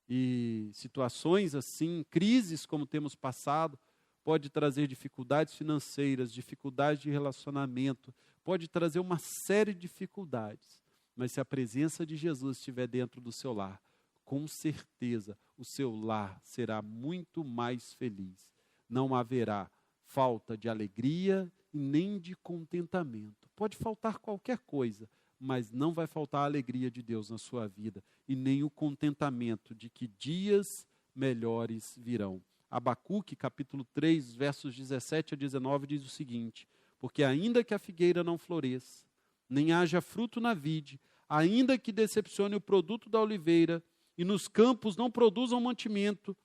E situações assim, crises como temos passado, pode trazer dificuldades financeiras, dificuldades de relacionamento, pode trazer uma série de dificuldades. Mas se a presença de Jesus estiver dentro do seu lar, com certeza o seu lar será muito mais feliz. Não haverá falta de alegria e nem de contentamento. Pode faltar qualquer coisa, mas não vai faltar a alegria de Deus na sua vida e nem o contentamento de que dias melhores virão. Abacuque, capítulo 3, versos 17 a 19, diz o seguinte: porque ainda que a figueira não floresça, nem haja fruto na vide, ainda que decepcione o produto da oliveira, e nos campos não produzam mantimento,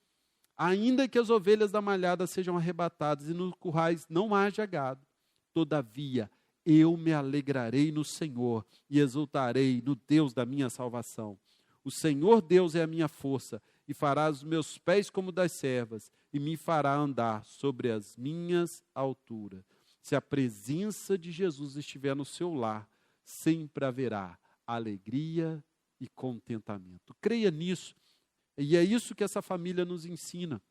ainda que as ovelhas da malhada sejam arrebatadas, e nos currais não haja gado, todavia eu me alegrarei no Senhor e exultarei no Deus da minha salvação. O Senhor Deus é a minha força, e fará os meus pés como das servas, e me fará andar sobre as minhas alturas. Se a presença de Jesus estiver no seu lar, sempre haverá alegria e contentamento. Creia nisso. E é isso que essa família nos ensina.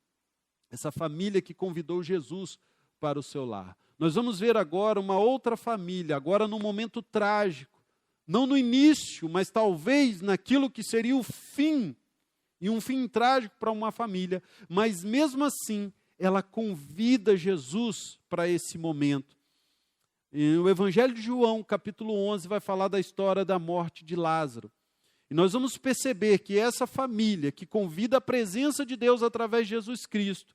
Essa família que convidou Jesus para o seu lar. Nós vamos ver agora uma outra família, agora num momento trágico. Não no início, mas talvez naquilo que seria o fim. E um fim trágico para uma família. Mas mesmo assim, ela convida Jesus para esse momento. E o Evangelho de João, capítulo 11, vai falar da história da morte de Lázaro. E nós vamos perceber que essa família que convida a presença de Deus através de Jesus Cristo,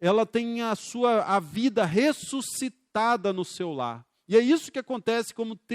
ela tem a vida ressuscitada no seu lar. E é isso que acontece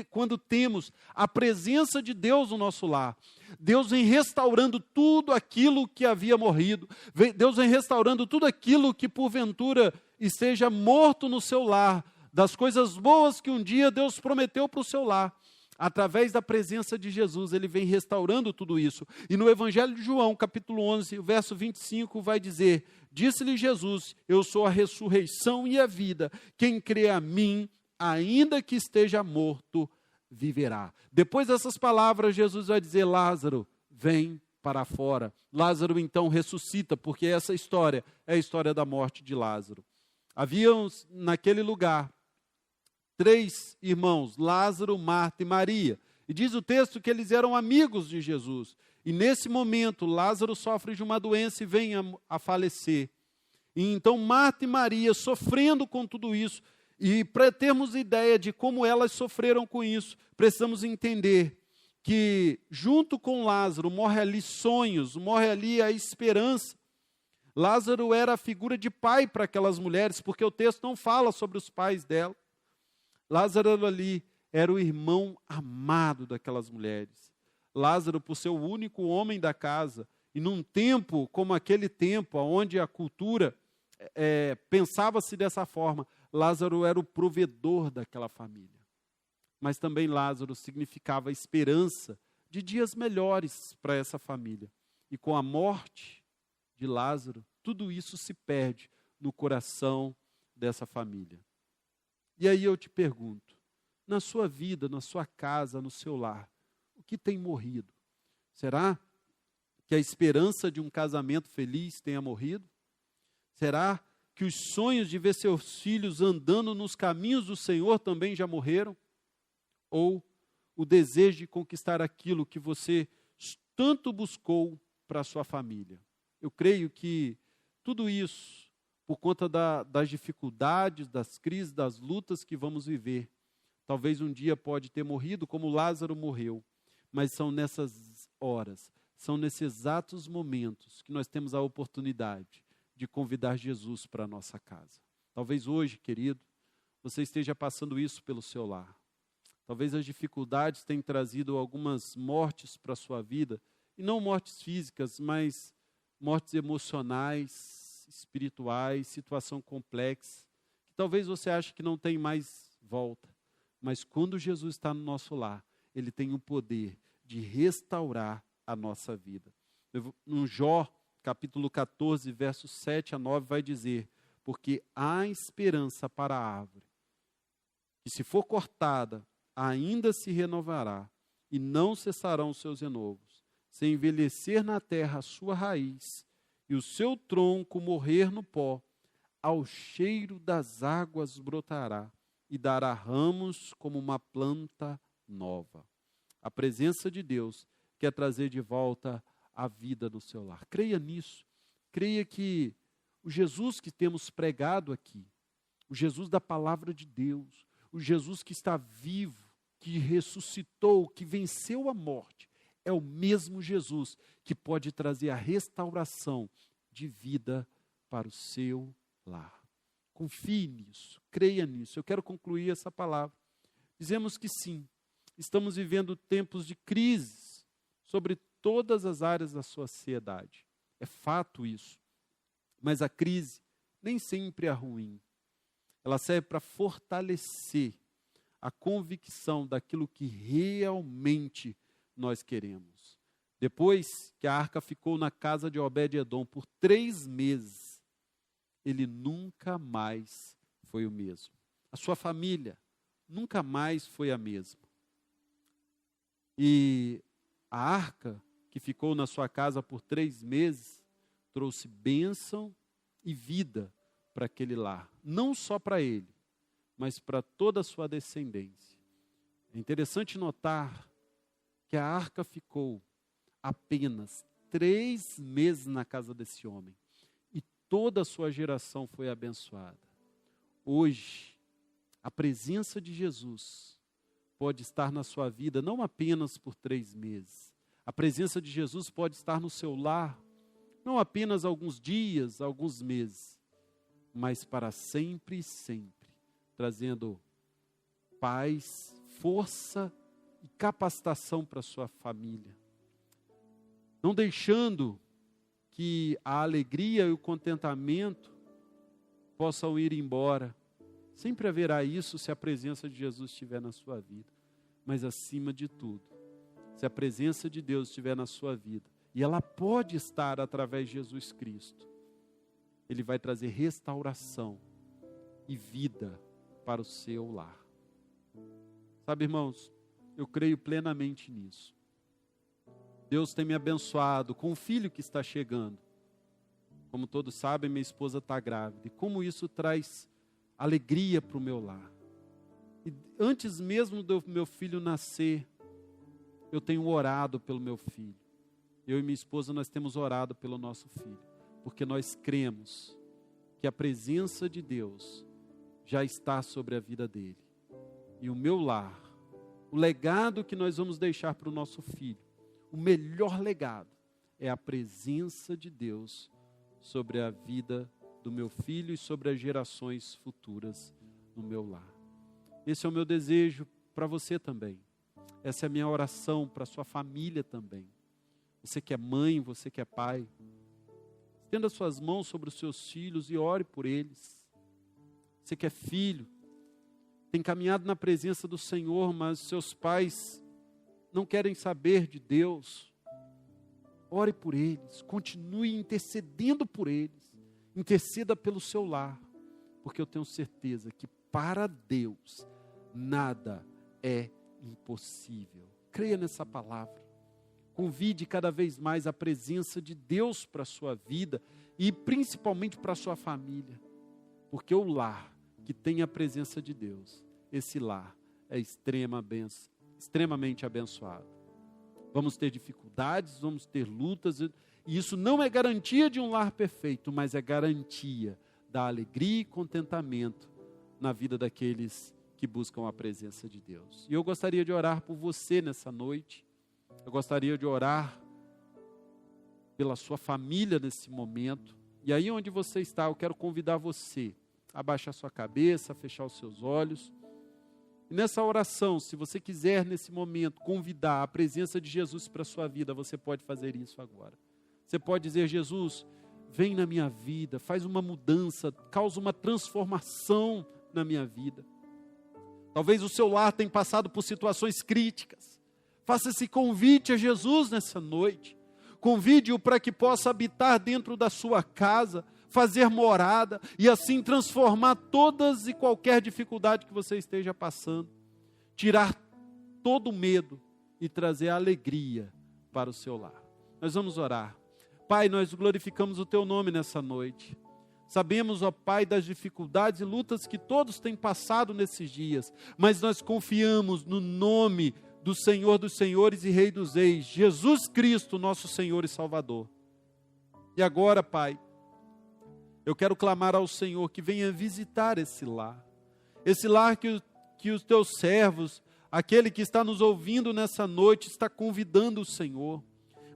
quando temos a presença de Deus no nosso lar. Deus vem restaurando tudo aquilo que havia morrido. Deus vem restaurando tudo aquilo que porventura esteja morto no seu lar. Das coisas boas que um dia Deus prometeu para o seu lar. Através da presença de Jesus, Ele vem restaurando tudo isso. E no Evangelho de João, capítulo 11, verso 25, vai dizer: disse-lhe Jesus, eu sou a ressurreição e a vida. Quem crê a mim, ainda que esteja morto, viverá. Depois dessas palavras, Jesus vai dizer: Lázaro, vem para fora. Lázaro então ressuscita, porque essa história é a história da morte de Lázaro. Haviam naquele lugar 3 irmãos, Lázaro, Marta e Maria. E diz o texto que eles eram amigos de Jesus. E nesse momento, Lázaro sofre de uma doença e vem a falecer. E então Marta e Maria, sofrendo com tudo isso, e para termos ideia de como elas sofreram com isso, precisamos entender que junto com Lázaro morre ali sonhos, morre ali a esperança. Lázaro era a figura de pai para aquelas mulheres, porque o texto não fala sobre os pais dela. Lázaro ali era o irmão amado daquelas mulheres. Lázaro, por ser o único homem da casa, e num tempo como aquele tempo, onde a cultura pensava-se dessa forma, Lázaro era o provedor daquela família. Mas também Lázaro significava a esperança de dias melhores para essa família. E com a morte de Lázaro, tudo isso se perde no coração dessa família. E aí eu te pergunto, na sua vida, na sua casa, no seu lar, o que tem morrido? Será que a esperança de um casamento feliz tenha morrido? Será que os sonhos de ver seus filhos andando nos caminhos do Senhor também já morreram? Ou o desejo de conquistar aquilo que você tanto buscou para a sua família? Eu creio que tudo isso, por conta das dificuldades, das crises, das lutas que vamos viver, talvez um dia pode ter morrido como Lázaro morreu, mas são nessas horas, são nesses exatos momentos que nós temos a oportunidade de convidar Jesus para a nossa casa. Talvez hoje, querido, você esteja passando isso pelo seu lar. Talvez as dificuldades tenham trazido algumas mortes para a sua vida, e não mortes físicas, mas mortes emocionais, espirituais, situação complexa, que talvez você ache que não tem mais volta. Mas quando Jesus está no nosso lar, Ele tem o poder de restaurar a nossa vida. No Jó, capítulo 14, versos 7 a 9, vai dizer: porque há esperança para a árvore, que se for cortada, ainda se renovará, e não cessarão os seus renovos, sem envelhecer na terra a sua raiz, e o seu tronco morrer no pó, ao cheiro das águas brotará, e dará ramos como uma planta nova. A presença de Deus quer trazer de volta a vida no seu lar. Creia nisso. Creia que o Jesus que temos pregado aqui, o Jesus da palavra de Deus, o Jesus que está vivo, que ressuscitou, que venceu a morte, é o mesmo Jesus que pode trazer a restauração de vida para o seu lar. Confie nisso, creia nisso. Eu quero concluir essa palavra. Dizemos que sim, estamos vivendo tempos de crises sobre todas as áreas da sociedade. É fato isso. Mas a crise nem sempre é ruim. Ela serve para fortalecer a convicção daquilo que realmente nós queremos. Depois que a arca ficou na casa de Obed-edom por 3 meses, ele nunca mais foi o mesmo. A sua família nunca mais foi a mesma. E a arca que ficou na sua casa por 3 meses trouxe bênção e vida para aquele lar. Não só para ele, mas para toda a sua descendência. É interessante notar que a arca ficou apenas 3 meses na casa desse homem. E toda a sua geração foi abençoada. Hoje, a presença de Jesus pode estar na sua vida não apenas por 3 meses. A presença de Jesus pode estar no seu lar, não apenas alguns dias, alguns meses, mas para sempre e sempre, trazendo paz, força e capacitação para a sua família. Não deixando que a alegria e o contentamento possam ir embora. Sempre haverá isso se a presença de Jesus estiver na sua vida. Mas acima de tudo, se a presença de Deus estiver na sua vida, e ela pode estar através de Jesus Cristo, Ele vai trazer restauração e vida para o seu lar. Sabe, irmãos, eu creio plenamente nisso. Deus tem me abençoado com um filho que está chegando. Como todos sabem, minha esposa está grávida. E como isso traz alegria para o meu lar. E antes mesmo do meu filho nascer, eu tenho orado pelo meu filho. Eu e minha esposa, nós temos orado pelo nosso filho. Porque nós cremos que a presença de Deus já está sobre a vida dele. E o meu lar, o legado que nós vamos deixar para o nosso filho, o melhor legado é a presença de Deus sobre a vida do meu filho e sobre as gerações futuras no meu lar. Esse é o meu desejo para você também. Essa é a minha oração para a sua família também. Você que é mãe, você que é pai, estenda suas mãos sobre os seus filhos e ore por eles. Você que é filho, tem caminhado na presença do Senhor, mas seus pais não querem saber de Deus. Ore por eles, continue intercedendo por eles. Interceda pelo seu lar, porque eu tenho certeza que para Deus nada é impossível. Creia nessa palavra. Convide cada vez mais a presença de Deus para a sua vida e principalmente para a sua família. Porque o lar que tem a presença de Deus, esse lar é extremamente abençoado. Vamos ter dificuldades, vamos ter lutas, e isso não é garantia de um lar perfeito, mas é garantia da alegria e contentamento na vida daqueles que buscam a presença de Deus. E eu gostaria de orar por você nessa noite. Eu gostaria de orar pela sua família nesse momento. E aí onde você está, eu quero convidar você a abaixar sua cabeça, a fechar os seus olhos. E nessa oração, se você quiser nesse momento convidar a presença de Jesus para a sua vida, você pode fazer isso agora. Você pode dizer: Jesus, vem na minha vida, faz uma mudança, causa uma transformação na minha vida. Talvez o seu lar tenha passado por situações críticas. Faça esse convite a Jesus nessa noite. Convide-o para que possa habitar dentro da sua casa, fazer morada e assim transformar todas e qualquer dificuldade que você esteja passando. Tirar todo o medo e trazer alegria para o seu lar. Nós vamos orar. Pai, nós glorificamos o Teu nome nessa noite. Sabemos, ó Pai, das dificuldades e lutas que todos têm passado nesses dias, mas nós confiamos no nome do Senhor dos Senhores e Rei dos Reis, Jesus Cristo, nosso Senhor e Salvador. E agora, Pai, eu quero clamar ao Senhor que venha visitar esse lar que os Teus servos, aquele que está nos ouvindo nessa noite, está convidando o Senhor.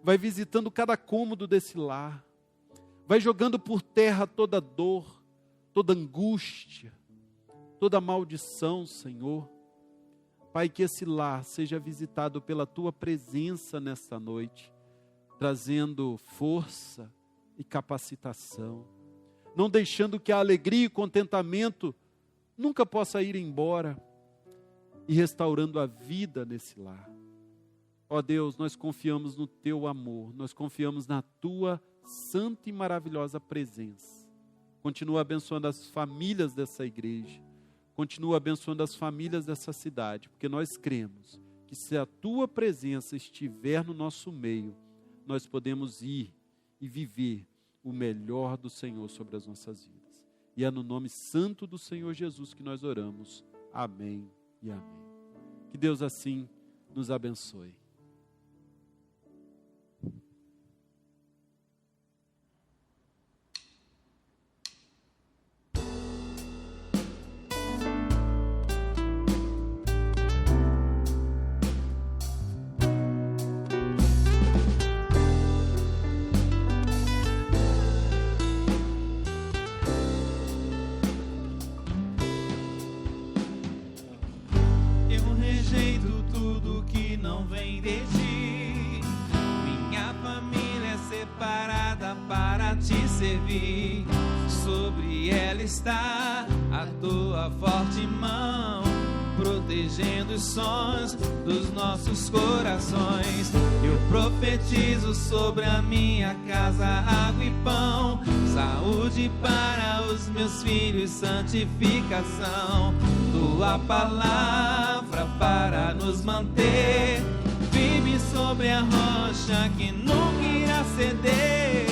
Vai visitando cada cômodo desse lar. Vai jogando por terra toda dor, toda angústia, toda maldição, Senhor. Pai, que esse lar seja visitado pela Tua presença nesta noite, trazendo força e capacitação, não deixando que a alegria e contentamento nunca possa ir embora, e restaurando a vida nesse lar. Ó Deus, nós confiamos no Teu amor, nós confiamos na Tua santa e maravilhosa presença. Continua abençoando as famílias dessa igreja, continua abençoando as famílias dessa cidade, porque nós cremos que se a Tua presença estiver no nosso meio, nós podemos ir e viver o melhor do Senhor sobre as nossas vidas. E é no nome santo do Senhor Jesus que nós oramos. Amém e amém. Que Deus assim nos abençoe. Sobre ela está a Tua forte mão, protegendo os sonhos dos nossos corações. Eu profetizo sobre a minha casa água e pão, saúde para os meus filhos, santificação. Tua palavra para nos manter firme sobre a rocha que nunca irá ceder.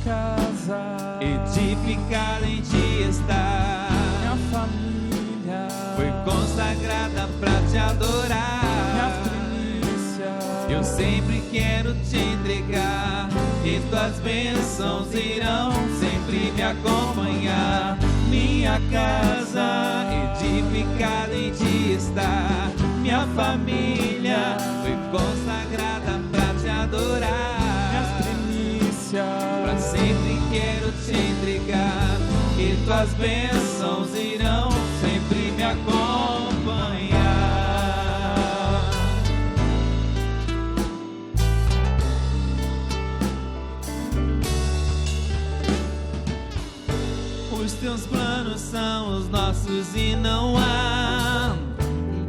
Casa edificada em Ti está, minha família foi consagrada pra Te adorar. Minha primícia, eu sempre quero Te entregar, e Tuas bênçãos irão sempre me acompanhar. Minha casa edificada em Ti está, minha família foi consagrada pra Te adorar. minha primícia, pra sempre quero te entregar, e tuas bênçãos irão sempre me acompanhar. Os teus planos são os nossos e não há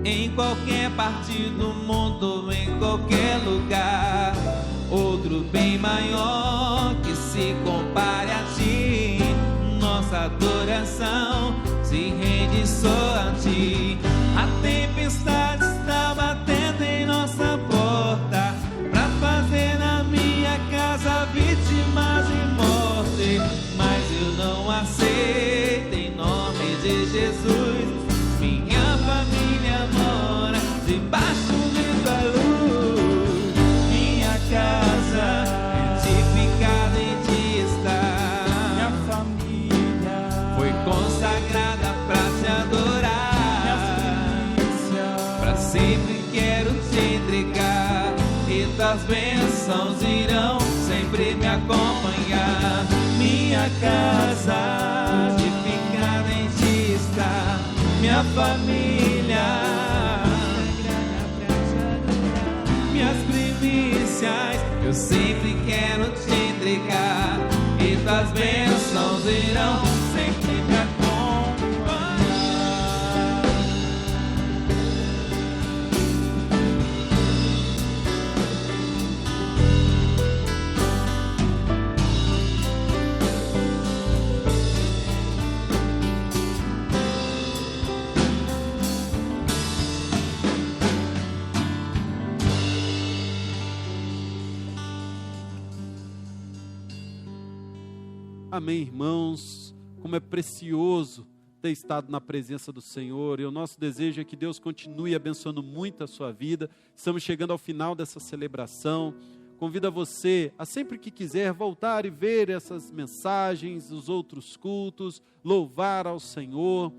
em qualquer parte do mundo, em qualquer lugar, outro bem maior que se compare a ti. Nossa adoração se rende só a ti. A tempestade está batendo em nossa porta, pra fazer na minha casa vítimas de morte, mas eu não aceito em nome de Jesus. Minha família mora debaixo de tua luz. Minha casa edificada em ti está. Minha família Foi consagrada pra te adorar. Pra sempre quero te entregar, e tuas bênçãos irão sempre me acompanhar. Minha casa edificada em ti está. Minha família, minhas primícias, eu sempre quero te entregar, e tuas bênçãos irão sempre me acompanhar. Amém, irmãos. Como é precioso ter estado na presença do Senhor, e o nosso desejo é que Deus continue abençoando muito a sua vida. Estamos chegando ao final dessa celebração. Convido a você a, sempre que quiser, voltar e ver essas mensagens, os outros cultos, louvar ao Senhor.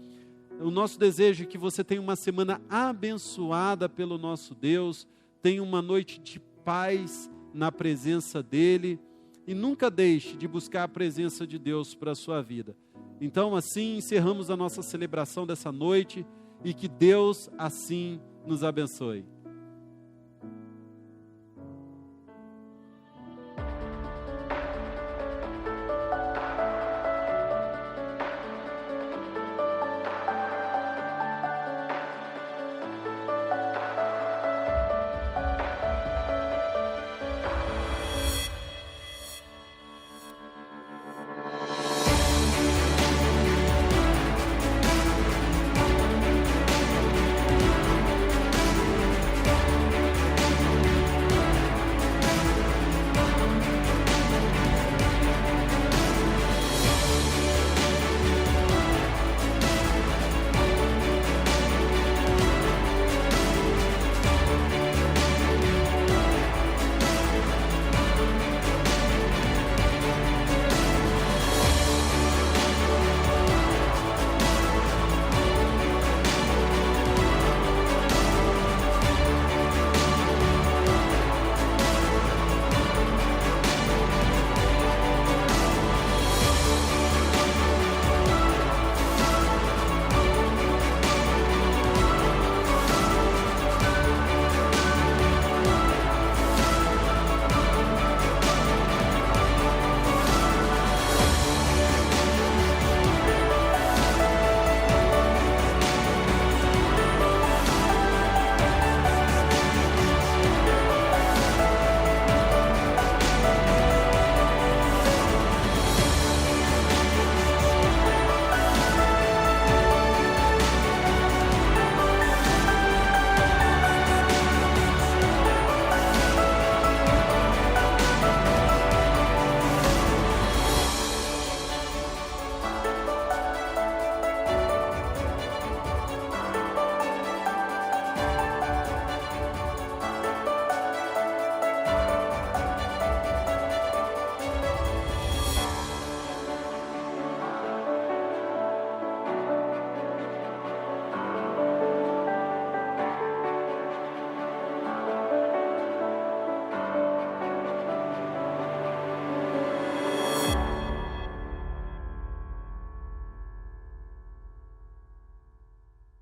O nosso desejo é que você tenha uma semana abençoada pelo nosso Deus, tenha uma noite de paz na presença dEle, e nunca deixe de buscar a presença de Deus para a sua vida. Então, assim, encerramos a nossa celebração dessa noite, e que Deus assim nos abençoe.